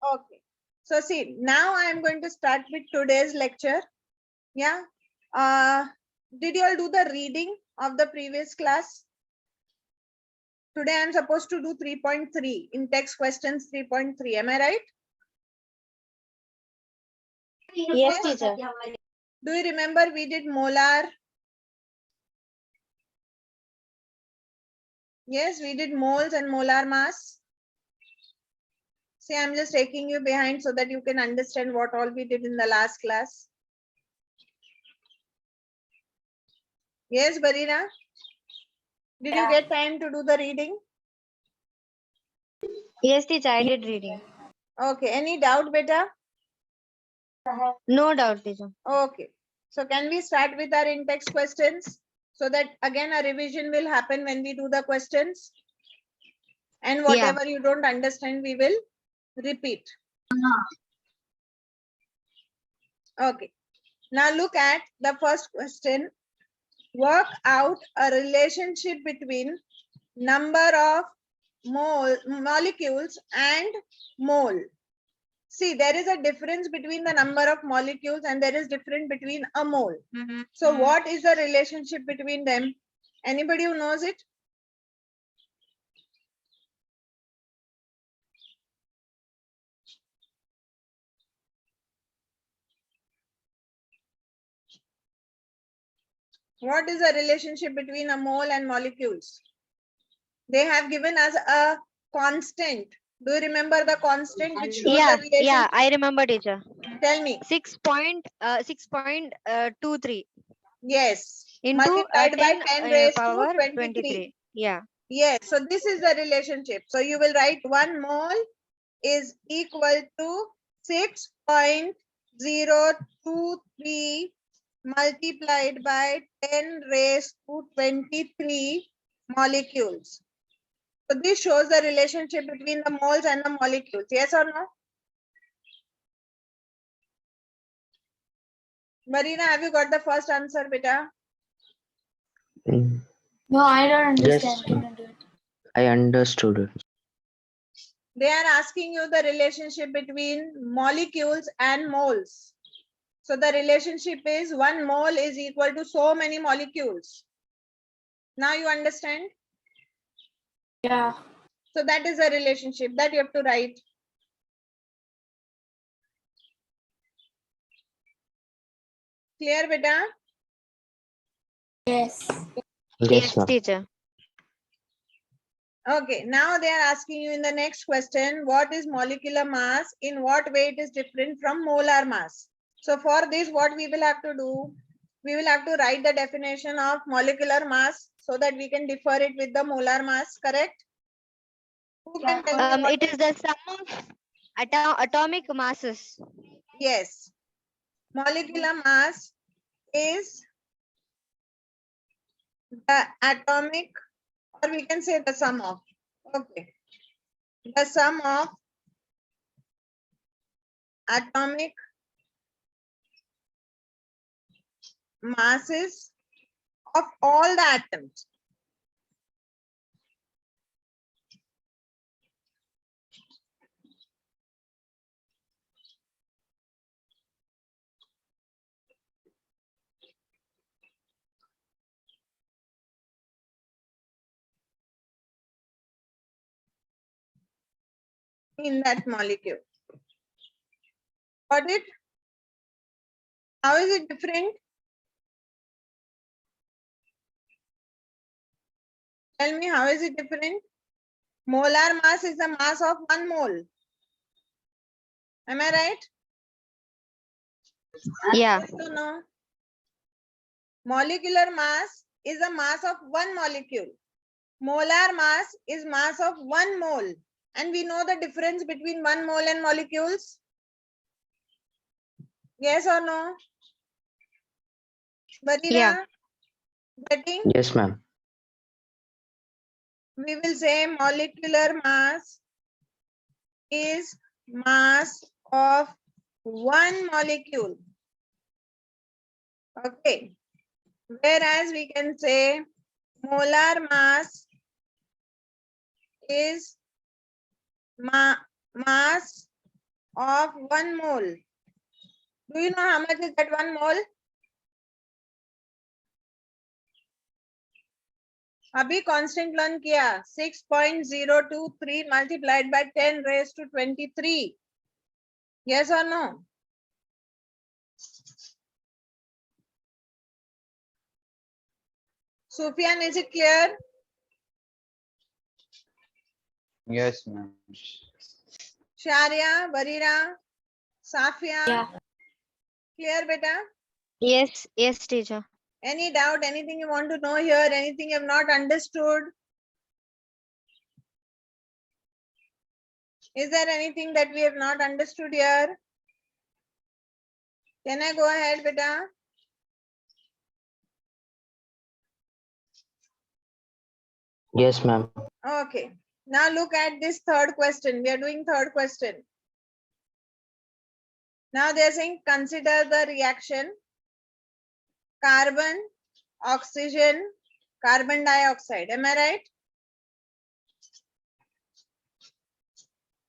Okay. So see, now I am going to start with today's lecture. Yeah. Did you all do the reading of the previous class? Today I am supposed to do 3.3 in text questions 3.3. Am I right? Yes, teacher. Do you remember we did molar? Yes, we did moles and molar mass. See, I'm just taking you behind so that you can understand what all we did in the last class. Yes, Barina? Did you get time to do the reading? Yes, teacher, I did reading. Okay, any doubt, beta? No doubt, teacher. Okay, so can we start with our in-text questions? So that again a revision will happen when we do the questions. And whatever you don't understand, we will repeat. Okay, now look at the first question. Work out a relationship between number of molecules and mole. See, there is a difference between the number of molecules and there is difference between a mole. So what is the relationship between them? Anybody who knows it? What is the relationship between a mole and molecules? They have given us a constant. Do you remember the constant which shows the relationship? Yeah, I remember, teacher. Tell me. 6.23 Yes. into Multiplied by 10 raised to power 23. Yeah. Yes. So this is the relationship. So you will write 1 mole is equal to 6.023 multiplied by 10 raised to 23 molecules. So this shows the relationship between the moles and the molecules. Yes or no? Marina, have you got the first answer, beta? No, I don't understand. Yes, I understood it. They are asking you the relationship between molecules and moles. So the relationship is 1 mole is equal to so many molecules. Now you understand? Yeah. So that is a relationship that you have to write. Clear, beta? Yes. Yes, ma'am. teacher. Okay, now they are asking you in the next question, what is molecular mass? In what way it is different from molar mass? So for this, what we will have to do, we will have to write the definition of molecular mass so that we can differ it with the molar mass, correct? Who can tell me what It is the sum of atomic masses. Yes. Molecular mass is the atomic, or we can say the sum of. Okay. The sum of atomic masses of all the atoms. In that molecule. Got it? How is it different? Tell me, how is it different? Molar mass is the mass of 1 mole. Am I right? Yeah. Yes or no? Molecular mass is the mass of 1 molecule. Molar mass is mass of 1 mole. And we know the difference between 1 mole and molecules. Yes or no? Barina? Yeah. Getting? Yes, ma'am. We will say molecular mass is mass of 1 molecule. Okay. Whereas we can say molar mass is mass of 1 mole. Do you know how much is that 1 mole? अभी constant learn किया 6.023 multiplied by 10 raised to 23. Yes or no? Sufyan, is it clear? Yes, ma'am. Sharia, Barira, Safia, Yeah. clear beta? Yes, yes, teacher. Any doubt, anything you want to know here, anything you have not understood? Is there anything that we have not understood here? Can I go ahead, beta? Yes, ma'am. Okay. Now look at this third question. We are doing third question. Now they are saying consider the reaction carbon, oxygen, carbon dioxide. Am I right?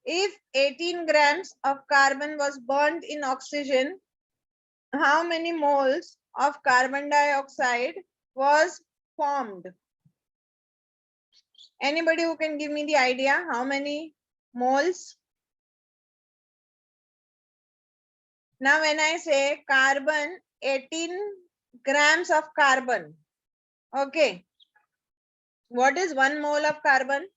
If 18 grams of carbon was burned in oxygen, how many moles of carbon dioxide was formed? Anybody who can give me the idea how many moles? Now when I say carbon, 18 grams of carbon. Okay. What is 1 mole of carbon?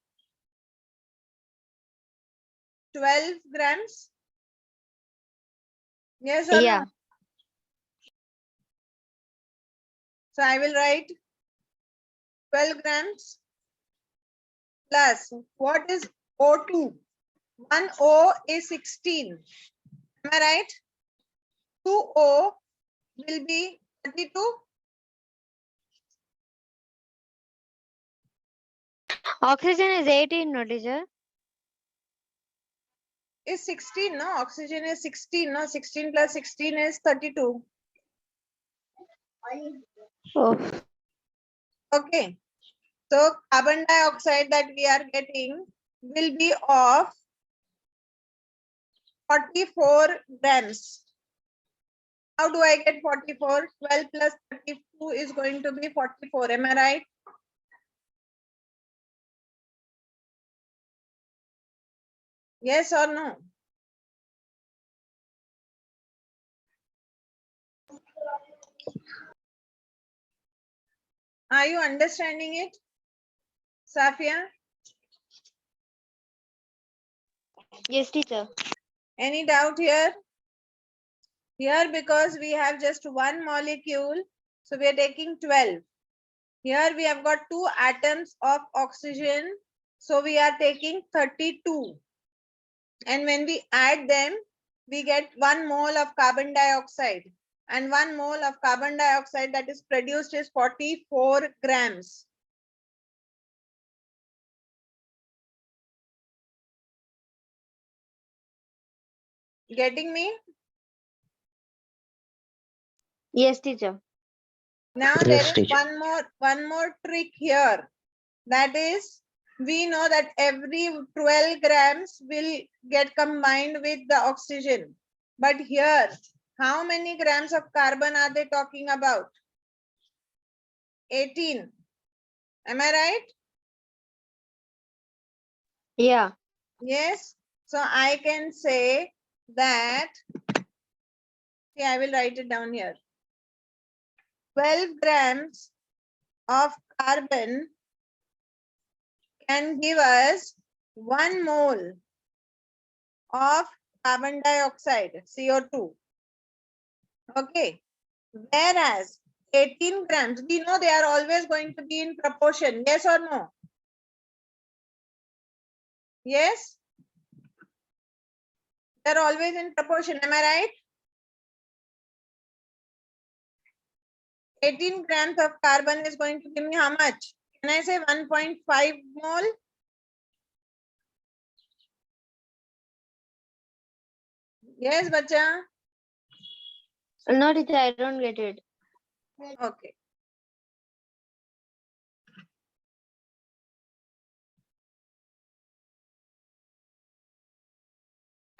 12 grams? Yes or Yeah. no? So I will write 12 grams plus what is O2? 1 O is 16. Am I right? 2 O will be 32. Oxygen is 18, no, teacher? Is 16, no? Oxygen is 16, no? 16 plus 16 is 32. Oh, Okay. So carbon dioxide that we are getting will be of 44 grams. How do I get 44? 12 plus 32 is going to be 44. Am I right? Yes or no? Are you understanding it? Safia? yes, teacher. Any doubt here? Here, because we have just one molecule, so we are taking 12. Here we have got 2 atoms of oxygen, so we are taking 32. And when we add them, we get 1 mole of carbon dioxide. And 1 mole of carbon dioxide that is produced is 44 grams. Getting me? Yes, teacher. Now Yes, there is teacher. one more trick here. That is, we know that every 12 grams will get combined with the oxygen. But here, how many grams of carbon are they talking about? 18. Am I right? Yeah. Yes. So I can say that, see, I will write it down here. 12 grams of carbon can give us 1 mole of carbon dioxide, CO2. Okay. Whereas 18 grams, we know they are always going to be in proportion. Yes or no? Yes? They're always in proportion. Am I right? 18 grams of carbon is going to give me how much? Can I say 1.5 mole? Yes, bacha. No, teacher, I don't get it. Okay.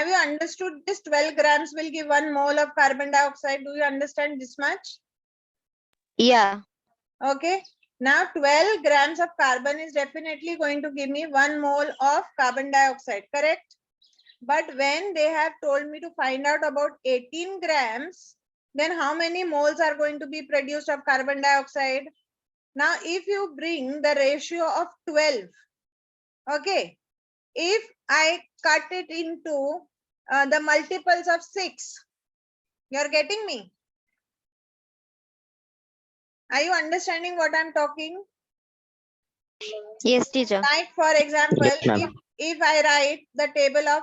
Have you understood this? 12 grams will give 1 mole of carbon dioxide. Do you understand this much? Yeah. Okay. Now 12 grams of carbon is definitely going to give me 1 mole of carbon dioxide, correct? But when they have told me to find out about 18 grams, then how many moles are going to be produced of carbon dioxide? Now, if you bring the ratio of 12, okay, if I cut it into the multiples of 6, you're getting me? Are you understanding what I'm talking? Yes, teacher. Like, for example, Yes, ma'am. if I write the table of,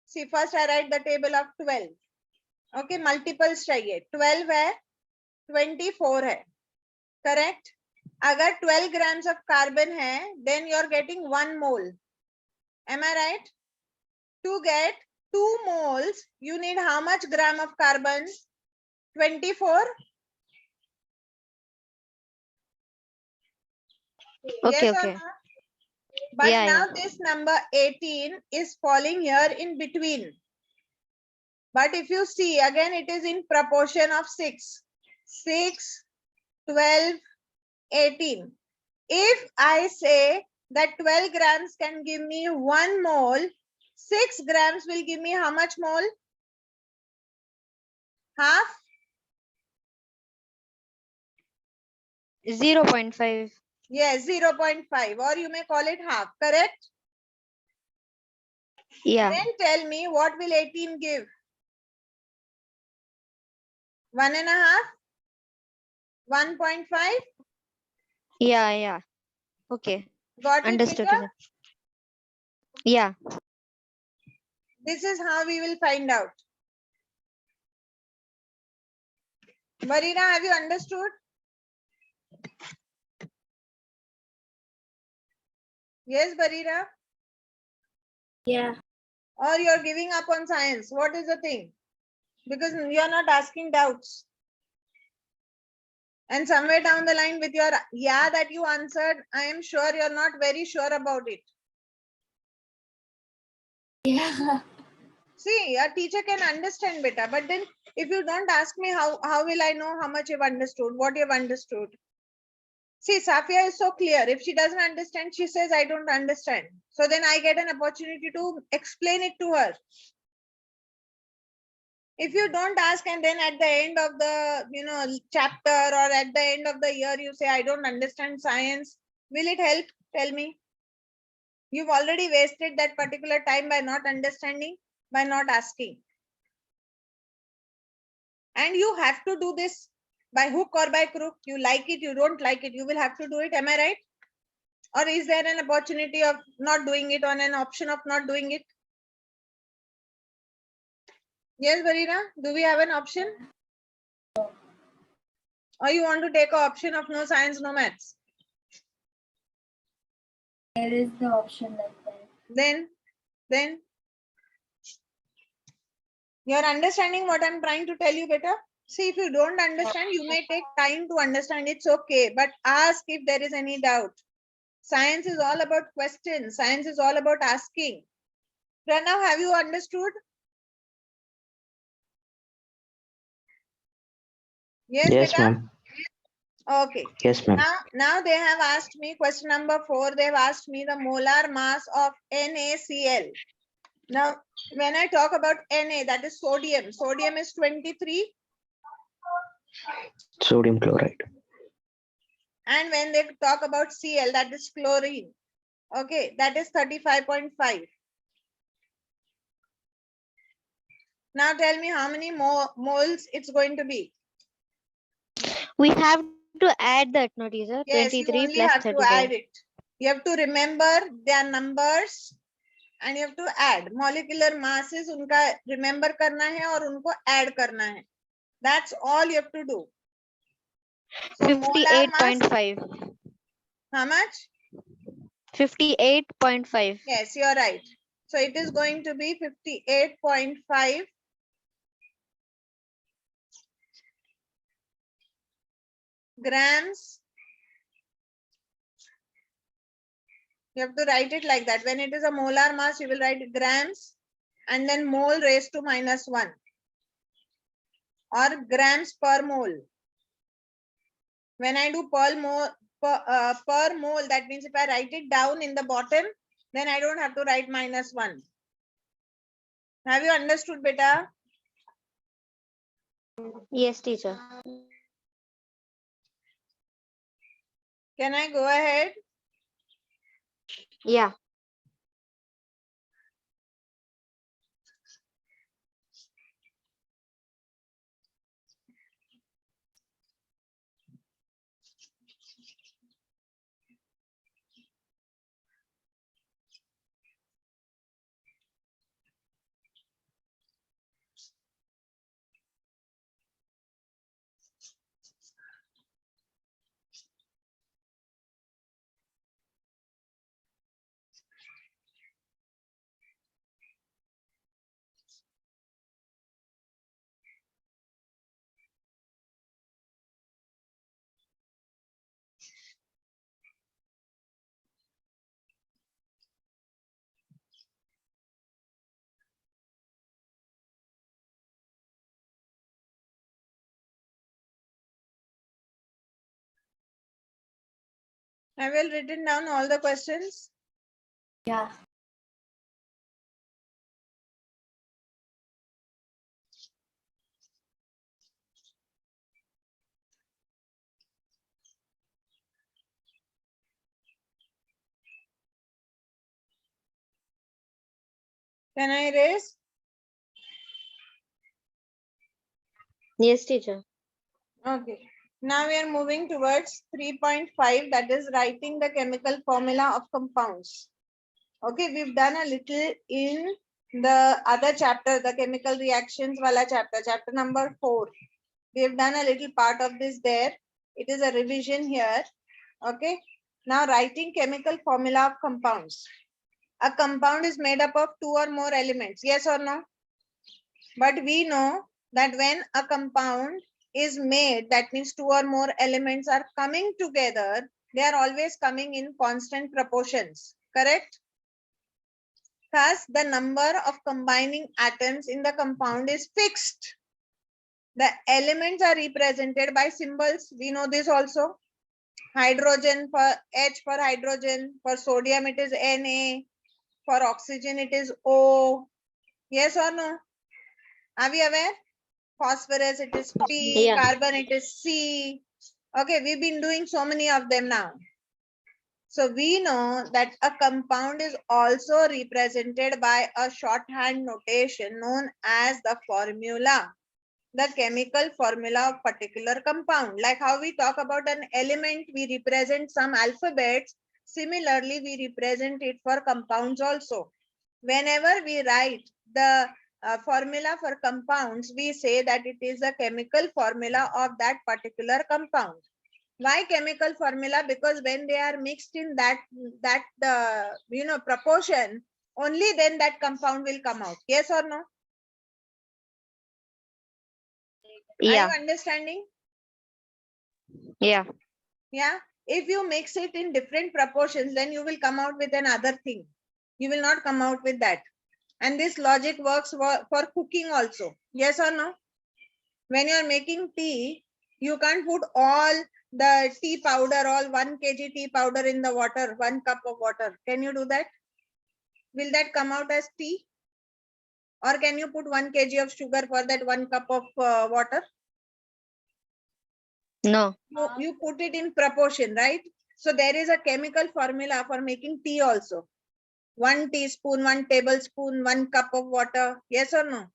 see, first I write the table of 12. Okay, multiples चाहिए. 12 है, 24 है. Correct? अगर 12 grams of carbon है, then you're getting 1 mole. Am I right? To get 2 moles, you need how much gram of carbon? 24? Okay, Yes or okay. no? But Yeah, now yeah. this number 18 is falling here in between. But if you see, again, it is in proportion of 6. 6, 12, 18. If I say that 12 grams can give me 1 mole, 6 grams will give me how much mole? Half? 0.5. Yes, 0.5, or you may call it half, correct? Yeah. Then tell me, what will 18 give? 1.5? 1.5? Yeah, yeah. Okay. Got it, Understood, Vika? teacher. Yeah. This is how we will find out. Marina, have you understood? Yes, Barira? Yeah. Or you're giving up on science? What is the thing? Because you're not asking doubts. And somewhere down the line with your yeah that you answered, I am sure you're not very sure about it. Yeah. See, a teacher can understand better, but then if you don't ask me, how will I know how much you've understood, what you've understood? See, Safia is so clear. If she doesn't understand, she says, I don't understand. So then I get an opportunity to explain it to her. If you don't ask and then at the end of the chapter or at the end of the year you say I don't understand science, will it help? Tell me. You've already wasted that particular time by not understanding, by not asking. And you have to do this by hook or by crook. You like it, you don't like it, you will have to do it. Am I right? Or is there an opportunity of not doing it, or an option of not doing it? Yes, Barina, do we have an option? Or you want to take an option of no science, no maths? There is the option like that. Then you're understanding what I'm trying to tell you better? See, if you don't understand, you may take time to understand. It's okay, but ask if there is any doubt. Science is all about questions. Science is all about asking. Pranav, have you understood? Yes, Yes, beta? ma'am. Okay. Yes, ma'am. Now they have asked me question number 4. They've asked me the molar mass of NaCl. Now, when I talk about Na, that is sodium. Sodium is 23. Sodium chloride. And when they talk about Cl, that is chlorine. Okay, that is 35.5. Now tell me how many moles it's going to be. We have to add that, no, teacher? Yes, you 23 only plus have to 35. add it. You have to remember their numbers and you have to add. Molecular masses unka remember karna hai aur unko add karna hai. That's all you have to do. So molar mass, 58.5. how much? 58.5. Yes, you're right. So it is going to be 58.5 grams. You have to write it like that. When it is a molar mass, you will write grams. and then mole raised to -1 or grams per mole. When I do per mole, that means if I write it down in the bottom, then I don't have to write -1. Have you understood, beta? Yes, teacher. Can I go ahead? Yeah. I will written down all the questions. Yeah. Can I erase? Yes, teacher. Okay. Now we are moving towards 3.5, that is writing the chemical formula of compounds. Okay, we've done a little in the other chapter, the chemical reactions wala chapter, chapter number 4. We have done a little part of this there. It is a revision here. Okay. Now writing chemical formula of compounds. A compound is made up of 2 or more elements. Yes or no? But we know that when a compound is made, that means 2 or more elements are coming together. They are always coming in constant proportions. Correct? Thus, the number of combining atoms in the compound is fixed. The elements are represented by symbols. We know this also. Hydrogen, for H for hydrogen, for sodium it is Na, for oxygen it is O. Yes or no? Are we aware? Phosphorus it is P, Yeah. carbon it is C. Okay, we've been doing so many of them now. So we know that a compound is also represented by a shorthand notation known as the formula. The chemical formula of particular compound. Like how we talk about an element, we represent some alphabets. Similarly, we represent it for compounds also. Whenever we write the formula for compounds, we say that it is a chemical formula of that particular compound. Why chemical formula? Because when they are mixed in that proportion, only then that compound will come out. Yes or no? Are Yeah. you understanding? Yeah. Yeah. If you mix it in different proportions, then you will come out with another thing. You will not come out with that. And this logic works for cooking also. Yes or no? When you are making tea, you can't put all the tea powder, all 1 kg tea powder in the water, 1 cup of water. Can you do that? Will that come out as tea? Or can you put 1 kg of sugar for that 1 cup of water? No. You put it in proportion, right? So there is a chemical formula for making tea also. 1 teaspoon, 1 tablespoon, 1 cup of water. Yes or no?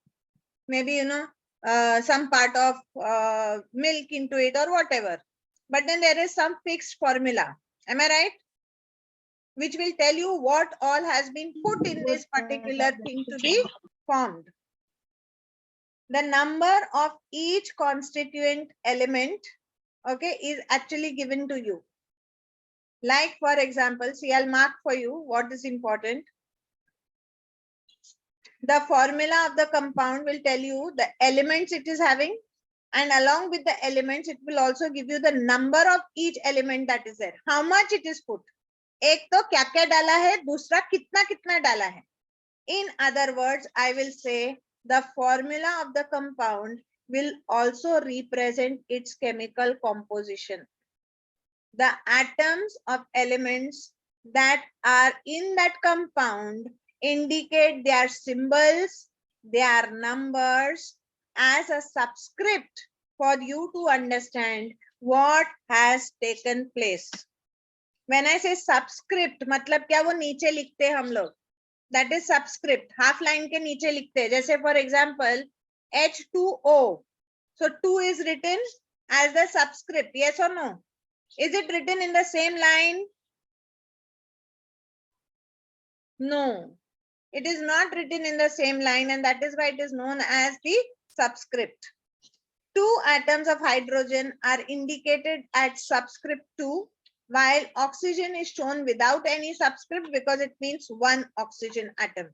Maybe, some part of milk into it or whatever. But then there is some fixed formula. Am I right? Which will tell you what all has been put in this particular thing to be formed. The number of each constituent element, okay, is actually given to you. Like, for example, see, I'll mark for you what is important. The formula of the compound will tell you the elements it is having, and along with the elements, it will also give you the number of each element that is there. How much it is put. एक तो क्या क्या डाला है, दूसरा कितना कितना डाला है. In other words, I will say the formula of the compound will also represent its chemical composition. The atoms of elements that are in that compound indicate their symbols, their numbers as a subscript for you to understand what has taken place. When I say subscript, मतलब क्या वो नीचे लिखते हैं हम लोग. That is subscript. Half line के नीचे लिखते हैं. जैसे for example H2O. So 2 is written as the subscript. Yes or no? Is it written in the same line? No. It is not written in the same line, and that is why it is known as the subscript. 2 atoms of hydrogen are indicated at subscript 2, while oxygen is shown without any subscript because it means 1 oxygen atom.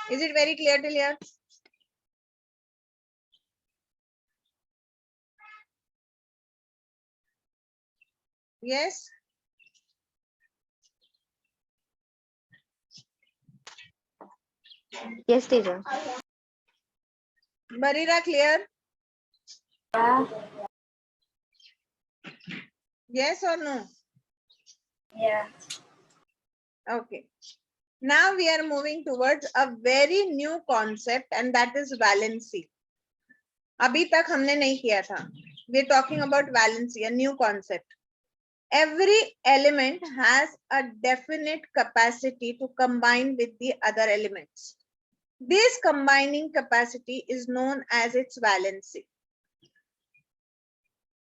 Is it very clear till here? Yes? Yes, teacher. Barira, clear? Yeah. Yes or no? Yeah. Okay. Now we are moving towards a very new concept, and that is valency. अभी तक हमने नहीं किया था. We are talking about valency, a new concept. Every element has a definite capacity to combine with the other elements. This combining capacity is known as its valency.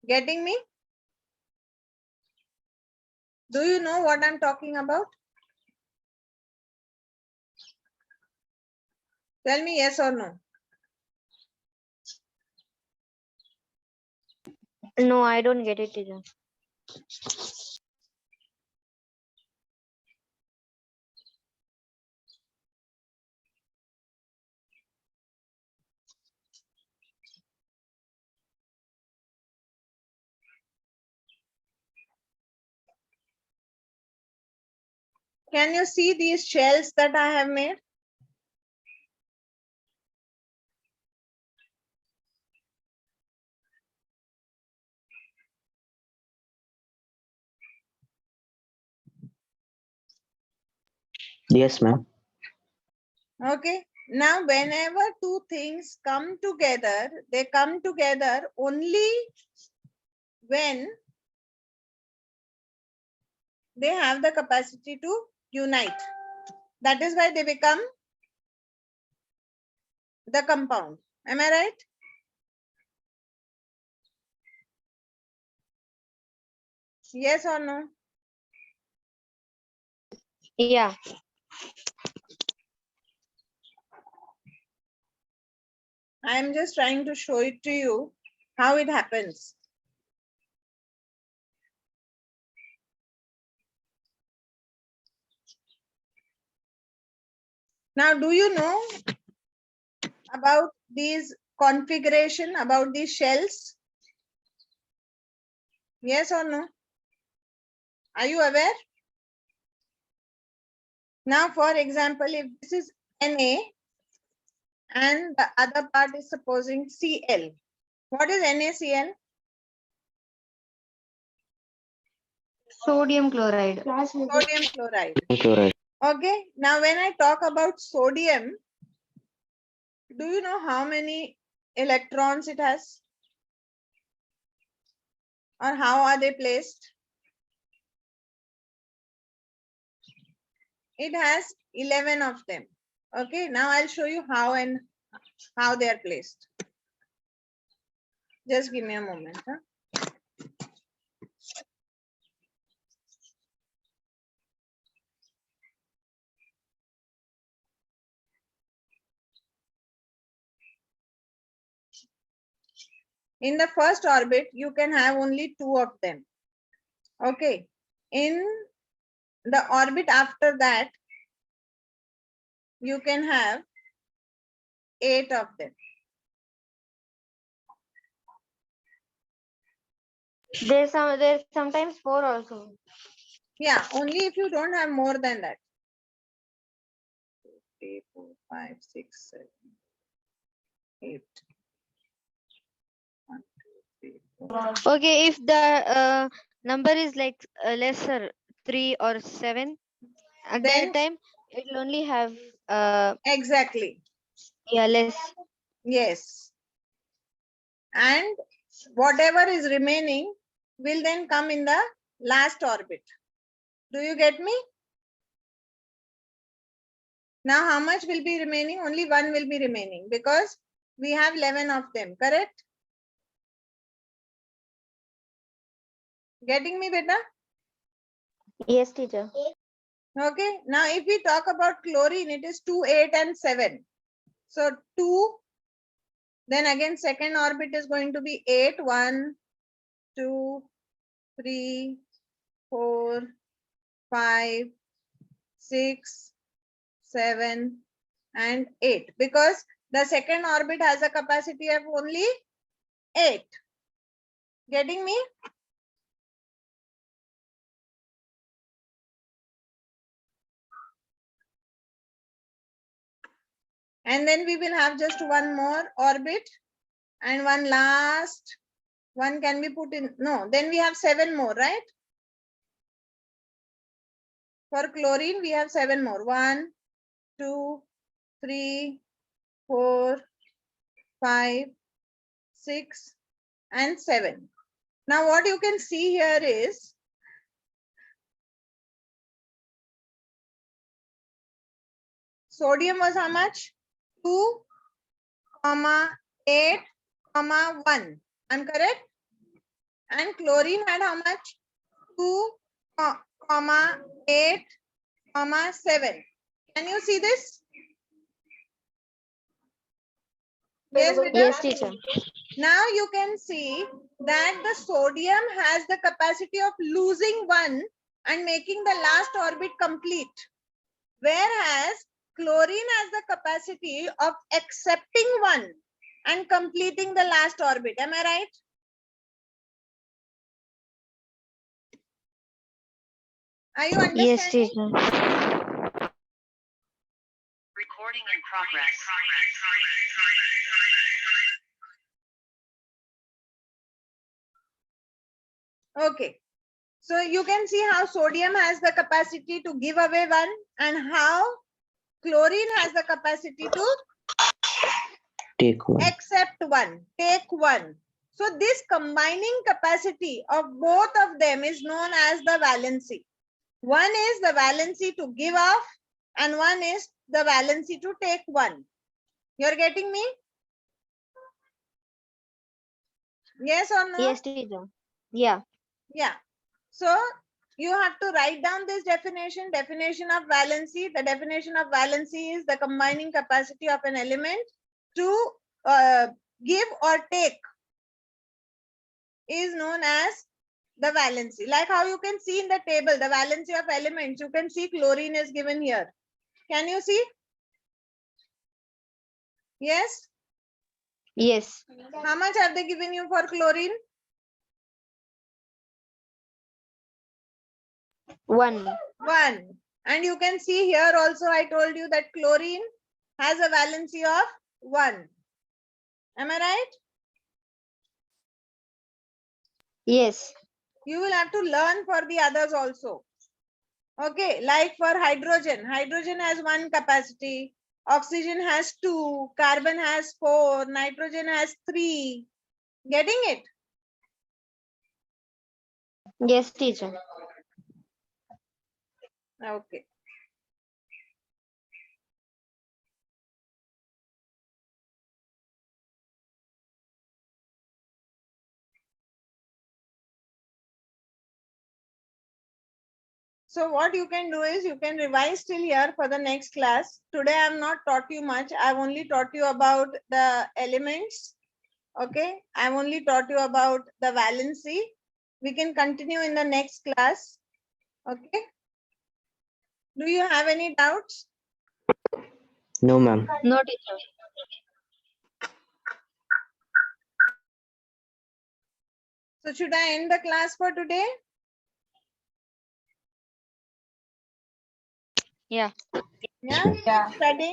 Getting me? Do you know what I'm talking about? Tell me yes or no. No, I don't get it, teacher. Can you see these shells that I have made? Yes, ma'am. Okay. Now, whenever 2 things come together, they come together only when they have the capacity to unite. That is why they become the compound. Am I right? Yes or no? Yeah. I am just trying to show it to you how it happens. Now, do you know about these configuration, about these shells? Yes or no? Are you aware? Now, for example, if this is Na and the other part is supposing Cl. What is NaCl? Sodium chloride. Sodium chloride. Chloride. Okay. Now, when I talk about sodium, do you know how many electrons it has? Or how are they placed? It has 11 of them. Okay. Now, I'll show you how and how they are placed. Just give me a moment. Huh? In the first orbit, you can have only 2 of them. Okay. In the orbit after that, you can have 8 of them. There's sometimes 4 also. Yeah, only if you don't have more than that. 3, 4, 5, 6, 7, 8. 1, 2, 3, 4. Okay, if the number is like lesser 3 or 7, at Then- that time it will only have Exactly. yeah, less. Yes. And whatever is remaining will then come in the last orbit. Do you get me? Now, how much will be remaining? Only one will be remaining because we have 11 of them, correct? Getting me, beta? Yes, teacher. Okay. Now, if we talk about chlorine, it is 2, 8, and 7. So, 2, then again, second orbit is going to be 8. 1, 2, 3, 4, 5, 6, 7, and 8. Because the second orbit has a capacity of only 8. Getting me? And then we will have just one more orbit and one last one can be put in. No, then we have 7 more, right? For chlorine, we have 7 more. 1, 2, 3, 4, 5, 6, and 7. Now, what you can see here is sodium was how much? 2, 8, 1. I'm correct? And chlorine had how much? 2, 8, 7. Can you see this? Yes, beta? Yes, teacher. Now you can see that the sodium has the capacity of losing one and making the last orbit complete. Whereas chlorine has the capacity of accepting one and completing the last orbit. Am I right? Are you understanding? Yes, teacher. Recording in progress. Okay. So you can see how sodium has the capacity to give away one and how chlorine has the capacity to Take one. accept one, take one. So this combining capacity of both of them is known as the valency. One is the valency to give off and one is the valency to take one. You're getting me? Yes or no? Yes, teacher. Yeah. Yeah. So you have to write down this definition of valency. The definition of valency is the combining capacity of an element to give or take is known as the valency. Like how you can see in the table, the valency of elements, you can see chlorine is given here. Can you see? Yes? Yes. How much have they given you for chlorine? 1. 1. And you can see here also I told you that chlorine has a valency of 1. Am I right? Yes. You will have to learn for the others also. Okay, like for hydrogen. Hydrogen has 1 capacity. Oxygen has 2. Carbon has 4. Nitrogen has 3. Getting it? Yes, teacher. Okay. So what you can do is you can revise till here for the next class. Today I have not taught you much. I've only taught you about the elements. Okay. I've only taught you about the valency. We can continue in the next class. Okay. Do you have any doubts? No, ma'am. No, teacher. So should I end the class for today? Yeah. Yeah. Yeah. Studying.